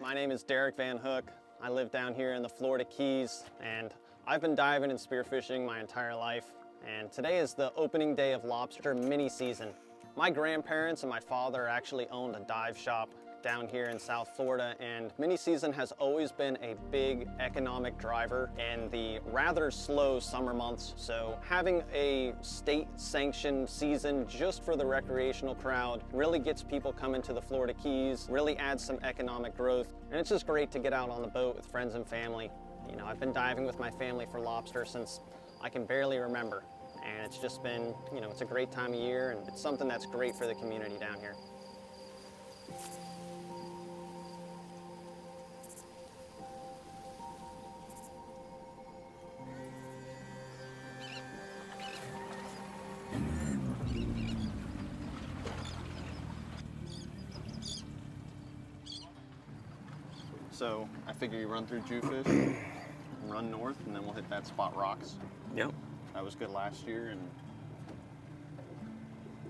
My name is Derek Van Hook. I live down here in the Florida Keys, and I've been diving and spearfishing my entire life. And today is the opening day of lobster mini season. My grandparents and my father actually owned a dive shop down here in South Florida, and mini season has always been a big economic driver in the rather slow summer months. So having a state-sanctioned season just for the recreational crowd really gets people coming to the Florida Keys, really adds some economic growth, and it's just great to get out on the boat with friends and family. You know, I've been diving with my family for lobster since I can barely remember, and it's just been, you know, it's a great time of year, and it's something that's great for the community down here. So I figure you run through Jewfish, and run north, and then we'll hit that spot rocks. Yep. That was good last year, and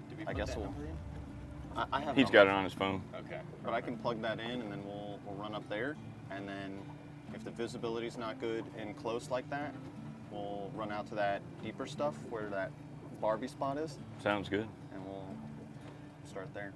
Did we I put guess that we'll. number in? I have. He's got it on his phone. Okay. But I can plug that in, and then we'll run up there, and then if the visibility's not good and close like that, we'll run out to that deeper stuff where that Barbie spot is, Sounds good. and we'll start there.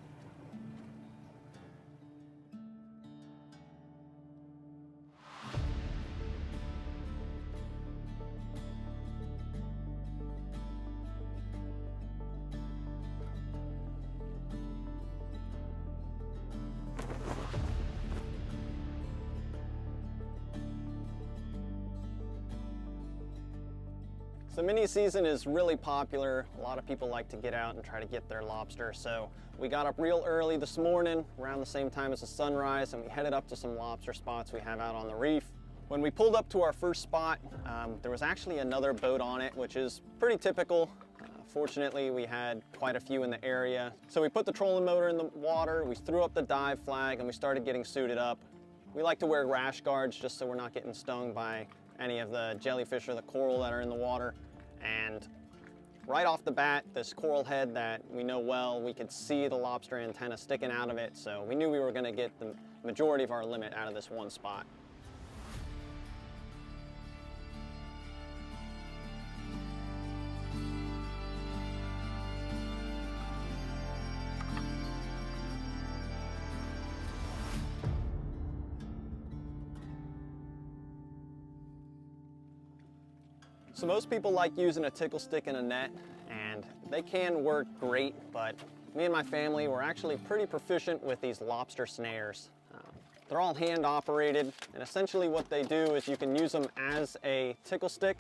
So mini season is really popular. A lot of people like to get out and try to get their lobster. So we got up real early this morning, around the same time as the sunrise, and we headed up to some lobster spots we have out on the reef. When we pulled up to our first spot, there was actually another boat on it, which is pretty typical. Fortunately, we had quite a few in the area. So we put the trolling motor in the water, we threw up the dive flag, and we started getting suited up. We like to wear rash guards just so we're not getting stung by any of the jellyfish or the coral that are in the water. And right off the bat, this coral head that we know well, we could see the lobster antenna sticking out of it, so we knew we were going to get the majority of our limit out of this one spot. So most people like using a tickle stick and a net, and they can work great, but me and my family were actually pretty proficient with these lobster snares. They're all hand operated, and essentially what they do is you can use them as a tickle stick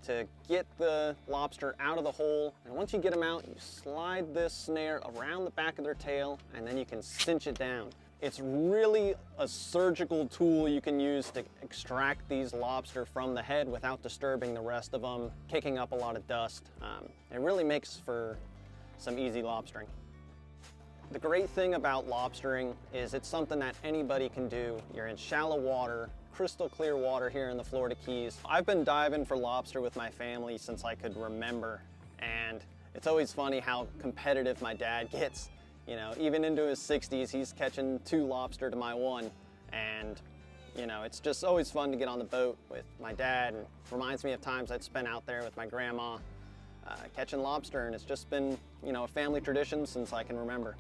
to get the lobster out of the hole, and once you get them out, you slide this snare around the back of their tail, and then you can cinch it down. It's really a surgical tool you can use to extract these lobster from the head without disturbing the rest of them, kicking up a lot of dust. It really makes for some easy lobstering. The great thing about lobstering is it's something that anybody can do. You're in shallow water, crystal clear water here in the Florida Keys. I've been diving for lobster with my family since I could remember, and it's always funny how competitive my dad gets. You know, even into his 60s, he's catching 2 lobster to my 1. And, you know, it's just always fun to get on the boat with my dad, and reminds me of times I'd spent out there with my grandma catching lobster, and it's just been, you know, a family tradition since I can remember.